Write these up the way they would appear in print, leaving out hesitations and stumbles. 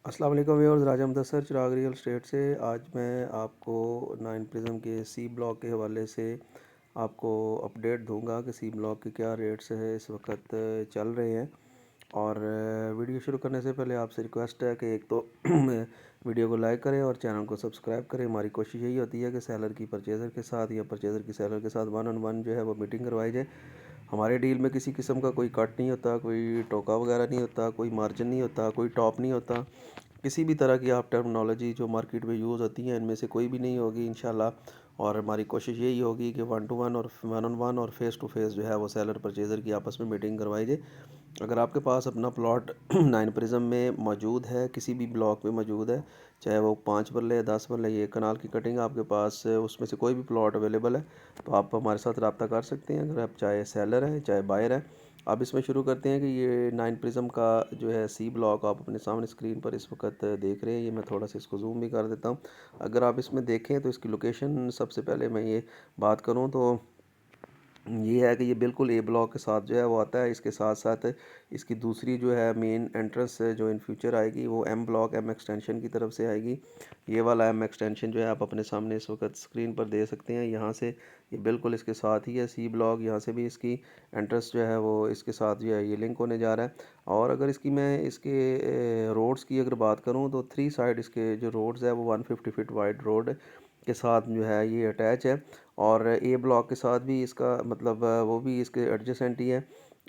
अस्सलाम वालेकुम व्यूअर्स, राजा मुदस्सर चिराग real estate से। आज मैं आपको 9 प्रिज्म के सी ब्लॉक के हवाले से आपको अपडेट दूंगा कि सी ब्लॉक के क्या रेट्स है इस वक्त चल रहे हैं। और वीडियो शुरू करने से पहले आपसे रिक्वेस्ट है कि एक तो वीडियो को लाइक करें और चैनल को सब्सक्राइब करें। हमारी कोशिश यही होती है कि सेलर की परचेज़र के साथ या परचेज़र की सेलर के साथ वन ऑन वन जो है वो मीटिंग करवाई जाए। हमारे डील में किसी किस्म का कोई कट नहीं होता, कोई टोका वगैरह नहीं होता, कोई मार्जिन नहीं होता, कोई टॉप नहीं होता। किसी भी तरह की आप टर्मिनोलॉजी जो मार्केट में यूज़ होती हैं इनमें से कोई भी नहीं होगी इंशाल्लाह। और हमारी कोशिश यही होगी कि वन टू वन और वन ऑन वन और फेस टू फेस जो है वो सेलर परचेज़र की आपस में मीटिंग करवाई जाए। अगर आपके पास अपना प्लॉट 9 प्रिज्म में मौजूद है, किसी भी ब्लॉक में मौजूद है, चाहे वो 5 मरले 10 मरले ये कनाल की कटिंग आपके पास उसमें से कोई भी प्लॉट अवेलेबल है तो आप हमारे साथ रब्ता कर सकते हैं। अगर आप चाहे सेलर हैं चाहे बायर हैं। अब इसमें शुरू करते हैं कि ये 9 प्रिज्म का जो है सी ब्लॉक आप अपने सामने स्क्रीन पर इस वक्त देख रहे हैं। ये मैं थोड़ा सा इसको जूम भी कर देता हूँ। अगर आप इसमें देखें तो इसकी लोकेशन, सबसे पहले मैं ये बात करूँ तो ये है कि ये बिल्कुल ए ब्लॉक के साथ जो है वो आता है। इसके साथ साथ इसकी दूसरी जो है मेन एंट्रेंस जो इन फ्यूचर आएगी वो एम ब्लॉक एम एक्सटेंशन की तरफ से आएगी। ये वाला एम एक्सटेंशन जो है आप अपने सामने इस वक्त स्क्रीन पर दे सकते हैं। यहाँ से ये बिल्कुल इसके साथ ही है सी ब्लॉक। यहाँ से भी इसकी एंट्रेंस जो है वो इसके साथ जो है ये लिंक होने जा रहा है। और अगर इसकी मैं इसके रोड्स की अगर बात करूँ तो 3 साइड इसके जो रोड्स है वो 150 फीट वाइड रोड के साथ जो है ये अटैच है। और ए ब्लॉक के साथ भी इसका मतलब वो भी इसके एडजेसेंट ही है।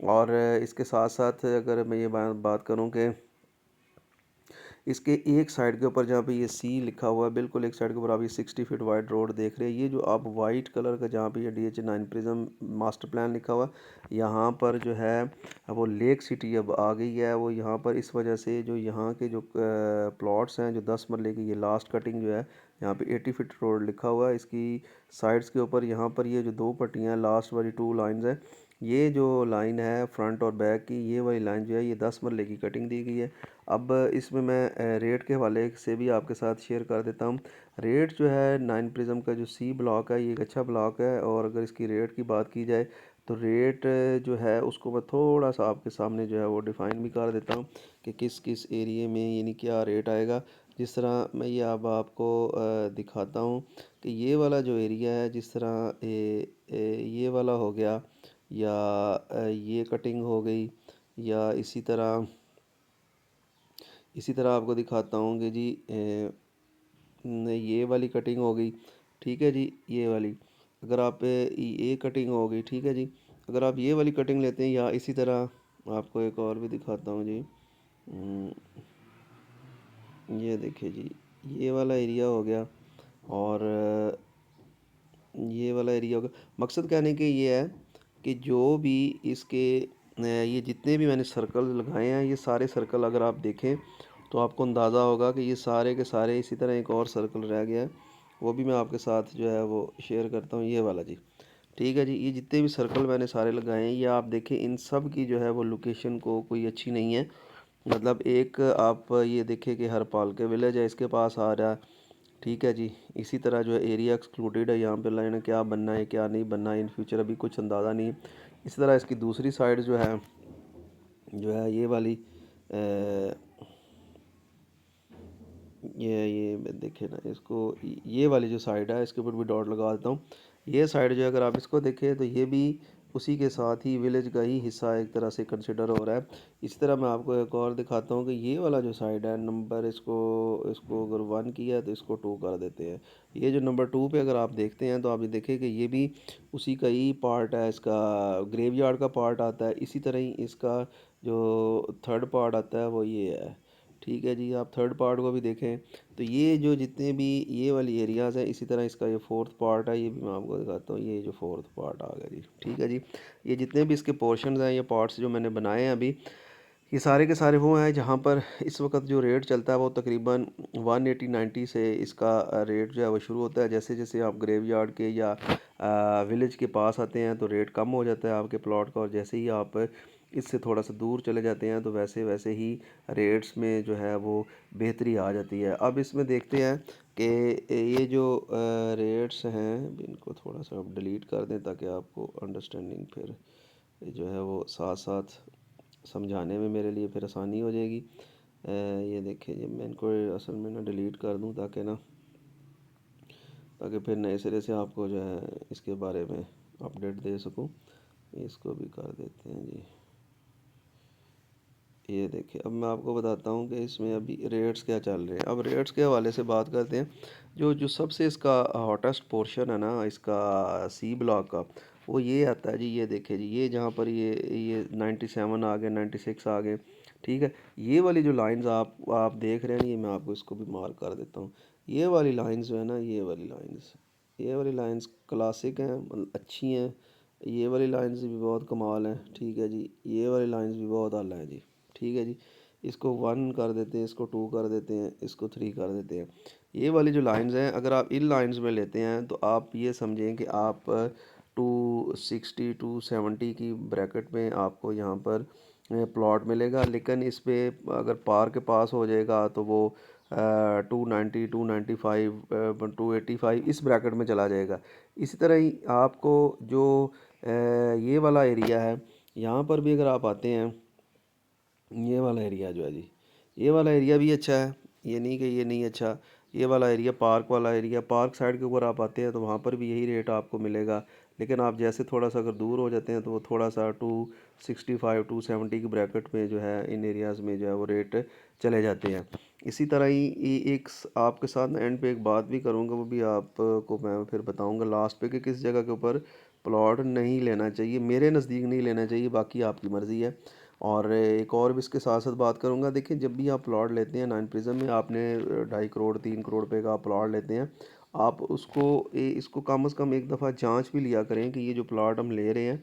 और इसके साथ साथ अगर मैं ये बात करूँ कि इसके एक साइड के ऊपर जहाँ पे ये सी लिखा हुआ है, बिल्कुल एक साइड के ऊपर आप ये 60 फीट वाइड रोड देख रहे हैं। ये जो आप वाइट कलर का जहाँ पे ये DH9 प्रिज्म मास्टर प्लान लिखा हुआ यहाँ पर जो है वो लेक सिटी अब आ गई है। वो यहाँ पर इस वजह से जो यहाँ के जो प्लॉट्स हैं जो 10 मरले की, ये लास्ट कटिंग जो है यहाँ पे 80 फीट रोड लिखा हुआ है। इसकी साइड्स के ऊपर यहाँ पर ये जो 2 पट्टियाँ लास्ट वाली 2 लाइन्स हैं, ये जो लाइन है फ्रंट और बैक की, ये वाली लाइन जो है ये 10 मरले की कटिंग दी गई है। अब इसमें मैं रेट के हवाले से भी आपके साथ शेयर कर देता हूँ। रेट जो है 9 प्रिज्म का जो सी ब्लॉक है ये एक अच्छा ब्लॉक है। और अगर इसकी रेट की बात की जाए तो रेट जो है उसको मैं थोड़ा सा आपके सामने जो है वो डिफ़ाइन भी कर देता हूँ कि किस किस एरिए में यानी क्या रेट आएगा। जिस तरह मैं ये अब आपको दिखाता हूँ कि ये वाला जो एरिया है, जिस तरह ये वाला हो गया या ये कटिंग हो गई, या इसी तरह आपको दिखाता हूँ कि जी ये वाली कटिंग हो गई। ठीक है जी, ये वाली अगर आप ये कटिंग हो गई, ठीक है जी। अगर आप ये वाली कटिंग लेते हैं या इसी तरह आपको एक और भी दिखाता हूँ जी। ये देखिए जी, ये वाला एरिया हो गया और ये वाला एरिया होगा। मकसद कहने के ये है कि जो भी इसके ये जितने भी मैंने सर्कल लगाए हैं, ये सारे सर्कल अगर आप देखें तो आपको अंदाज़ा होगा कि ये सारे के सारे, इसी तरह एक और सर्कल रह गया है वो भी मैं आपके साथ जो है वो शेयर करता हूँ, ये वाला जी। ठीक है जी, ये जितने भी सर्कल मैंने सारे लगाए हैं, ये आप देखें इन सब की जो है वो लोकेशन को कोई अच्छी नहीं है। मतलब एक आप ये देखें कि हरपाल के विलेज है, इसके पास आ रहा है। ठीक है जी, इसी तरह जो है एरिया एक्सक्लूडेड है, यहाँ पे लाइन क्या बनना है क्या नहीं बनना है इन फ्यूचर अभी कुछ अंदाज़ा नहीं है। इसी तरह इसकी दूसरी साइड जो है ये वाली ये देखे ना इसको, ये वाली जो साइड है इसके ऊपर भी डॉट लगा देता हूँ। ये साइड जो है अगर आप इसको देखें तो ये भी उसी के साथ ही विलेज का ही हिस्सा एक तरह से कंसिडर हो रहा है। इस तरह मैं आपको एक और दिखाता हूँ कि ये वाला जो साइड है नंबर, इसको इसको अगर 1 किया तो इसको 2 कर देते हैं। ये जो नंबर 2 पे अगर आप देखते हैं तो आप ये देखें कि ये भी उसी का ही पार्ट है, इसका ग्रेवयार्ड का पार्ट आता है। इसी तरह ही इसका जो थर्ड पार्ट आता है वो ये है। ठीक है जी, आप थर्ड पार्ट को भी देखें तो ये जो जितने भी ये वाली एरियाज़ है, इसी तरह इसका ये फोर्थ पार्ट है, ये भी मैं आपको दिखाता हूँ। ये जो फोर्थ पार्ट आ गया जी, ठीक है जी। ये जितने भी इसके पोर्शंस हैं, ये पार्ट्स जो मैंने बनाए हैं अभी, ये सारे के सारे वो हैं जहाँ पर इस वक्त जो रेट चलता है वो तकरीबन 180-90 से इसका रेट जो है वो शुरू होता है। जैसे जैसे आप ग्रेवयार्ड के या विलेज के पास आते हैं तो रेट कम हो जाता है आपके प्लॉट का, और जैसे ही आप इससे थोड़ा सा दूर चले जाते हैं तो वैसे वैसे ही रेट्स में जो है वो बेहतरी आ जाती है। अब इसमें देखते हैं कि ये जो रेट्स हैं, इनको थोड़ा सा आप डिलीट कर दें ताकि आपको अंडरस्टैंडिंग फिर जो है वो साथ साथ समझाने में मेरे लिए फिर आसानी हो जाएगी। ये देखिए जी, मैं इनको असल में ना डिलीट कर दूं ताकि फिर नए सिरे से आपको जो है इसके बारे में अपडेट दे सकूं। इसको भी कर देते हैं जी। ये देखिए, अब मैं आपको बताता हूँ कि इसमें अभी रेट्स क्या चल रहे हैं। अब रेट्स के हवाले से बात करते हैं। जो जो सबसे इसका हॉटेस्ट पोर्शन है ना इसका सी ब्लॉक का, वो ये आता है जी। ये देखिए जी, ये जहाँ पर ये 97 आ गए, 96 आ गए, ठीक है। ये वाली जो लाइंस आप देख रहे हैं, ये मैं आपको इसको भी मार्क कर देता हूँ। ये वाली लाइंस जो है ना, ये वाली लाइंस क्लासिक हैं, मतलब अच्छी हैं। ये वाली लाइंस भी बहुत कमाल हैं, ठीक है जी। ये वाली लाइंस भी बहुत आला है जी, ठीक है जी। इसको 1 कर देते हैं, इसको 2 कर देते हैं, इसको 3 कर देते हैं। ये वाली जो लाइंस हैं, अगर आप इन लाइंस में लेते हैं तो आप ये समझें कि आप 260 270 की ब्रैकेट में आपको यहाँ पर प्लॉट मिलेगा। लेकिन इस पे अगर पार के पास हो जाएगा तो वो 290 295 285 इस ब्रैकेट में चला जाएगा। इसी तरह ही आपको जो ये वाला एरिया है, यहाँ पर भी अगर आप आते हैं, ये वाला एरिया जो है जी, ये वाला एरिया भी अच्छा है, ये नहीं कि ये नहीं अच्छा। ये वाला एरिया, पार्क वाला एरिया, पार्क साइड के ऊपर आप आते हैं तो वहाँ पर भी यही रेट आपको मिलेगा। लेकिन आप जैसे थोड़ा सा अगर दूर हो जाते हैं तो वो थोड़ा सा 265 270 की ब्रैकेट में जो है इन एरियाज़ में जो है वो रेट चले जाते हैं। इसी तरह ही आपके साथ एंड पे एक बात भी करूँगा, वो भी आपको मैं फिर बताऊँगा लास्ट पे कि किस जगह के ऊपर प्लॉट नहीं लेना चाहिए। मेरे नज़दीक नहीं लेना चाहिए, बाकी आपकी मर्ज़ी है। और एक और भी इसके साथ साथ बात करूँगा। देखिए, जब भी आप प्लॉट लेते हैं नाइन प्रिज्म में, आपने 2.5 करोड़ 3 करोड़ रुपए का आप प्लॉट लेते हैं, आप इसको कम से कम एक दफ़ा जांच भी लिया करें कि ये जो प्लॉट हम ले रहे हैं,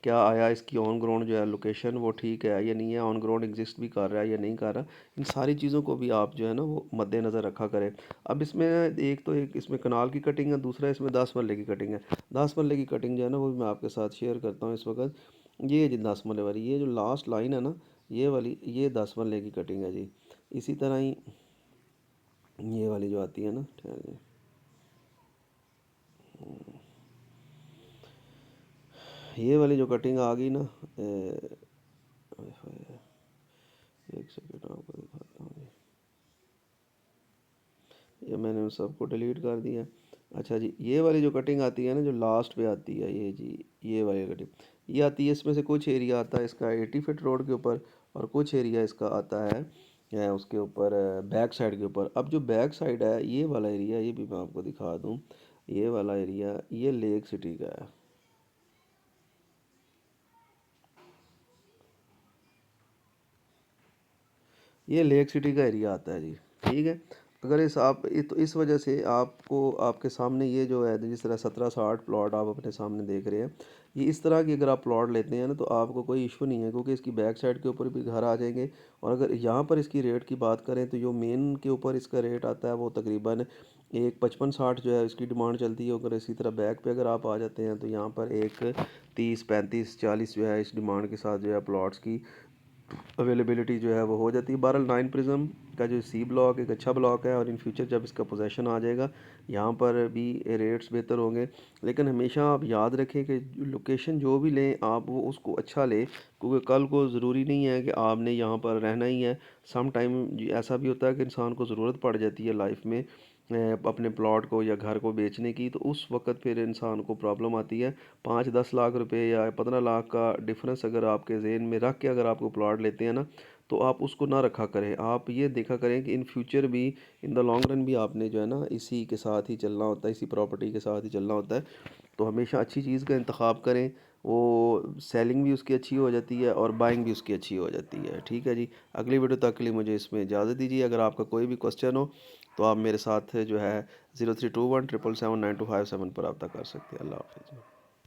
क्या आया इसकी ऑन ग्राउंड जो है लोकेशन वो ठीक है या नहीं है, ऑन ग्राउंड एग्जिस्ट भी कर रहा है या नहीं कर रहा। इन सारी चीज़ों को भी आप जो है ना वो मद्देनज़र रखा करें। अब इसमें एक इसमें कनाल की कटिंग है, दूसरा इसमें 10 मरले की कटिंग है। 10 मरले की कटिंग जो है ना वो भी मैं आपके साथ शेयर करता हूँ इस वक्त। ये जी 10 मरले वाली, ये जो लास्ट लाइन है ना, ये वाली, ये 10 मरले की कटिंग है जी। इसी तरह ही ये वाली जो आती है ना, ठहर ये वाली जो कटिंग आ गई ना, एक सेकेंड आपको दिखाता हूँ। ये मैंने उन सबको डिलीट कर दिया। अच्छा जी, ये वाली जो कटिंग आती है ना, जो लास्ट पे आती है, ये जी, ये वाली कटिंग ये आती है। इसमें से कुछ एरिया आता है इसका 80 फीट रोड के ऊपर, और कुछ एरिया इसका आता है उसके ऊपर बैक साइड के ऊपर। अब जो बैक साइड है ये वाला एरिया, ये भी मैं आपको दिखा दूँ। ये वाला एरिया ये लेक सिटी का है। ये लेक सिटी का एरिया आता है जी, ठीक है। अगर तो इस वजह से आपको आपके सामने ये जो है, जिस तरह 1760 प्लॉट आप अपने सामने देख रहे हैं, ये इस तरह की अगर आप प्लॉट लेते हैं ना तो आपको कोई इशू नहीं है, क्योंकि इसकी बैक साइड के ऊपर भी घर आ जाएंगे। और अगर यहाँ पर इसकी रेट की बात करें तो जो मेन के ऊपर इसका रेट आता है वो तकरीबन एक 55-60 जो है इसकी डिमांड चलती है। अगर इसी तरह बैक पे अगर आप आ जाते हैं तो यहाँ पर एक 30 35 40 जो है इस डिमांड के साथ जो है प्लॉट्स की अवेलेबिलिटी जो है वो हो जाती है। बहरहाल नाइन प्रिज्म का जो सी ब्लॉक एक अच्छा ब्लॉक है, और इन फ्यूचर जब इसका पोजेसन आ जाएगा यहाँ पर भी रेट्स बेहतर होंगे। लेकिन हमेशा आप याद रखें कि लोकेशन जो भी लें आप वो उसको अच्छा लें, क्योंकि कल को ज़रूरी नहीं है कि आपने यहाँ पर रहना ही है। सम टाइम ऐसा भी होता है कि इंसान को ज़रूरत पड़ जाती है लाइफ में अपने प्लॉट को या घर को बेचने की, तो उस वक्त फिर इंसान को प्रॉब्लम आती है। 5-10 लाख रुपए या 15 लाख का डिफरेंस अगर आपके जेहन में रख के अगर आपको प्लॉट लेते हैं ना, तो आप उसको ना रखा करें। आप ये देखा करें कि इन फ्यूचर भी, इन द लॉन्ग रन भी आपने जो है ना इसी के साथ ही चलना होता है, इसी प्रॉपर्टी के साथ ही चलना होता है। तो हमेशा अच्छी चीज़ का इंतखाब करें, वो सेलिंग भी उसकी अच्छी हो जाती है और बाइंग भी उसकी अच्छी हो जाती है, ठीक है जी। अगली वीडियो तक के लिए मुझे इसमें इजाज़त दीजिए। अगर आपका कोई भी क्वेश्चन हो तो आप मेरे साथ जो है 0321 777 9257 पर रब्ता कर सकते हैं। अल्लाह हाफिज़।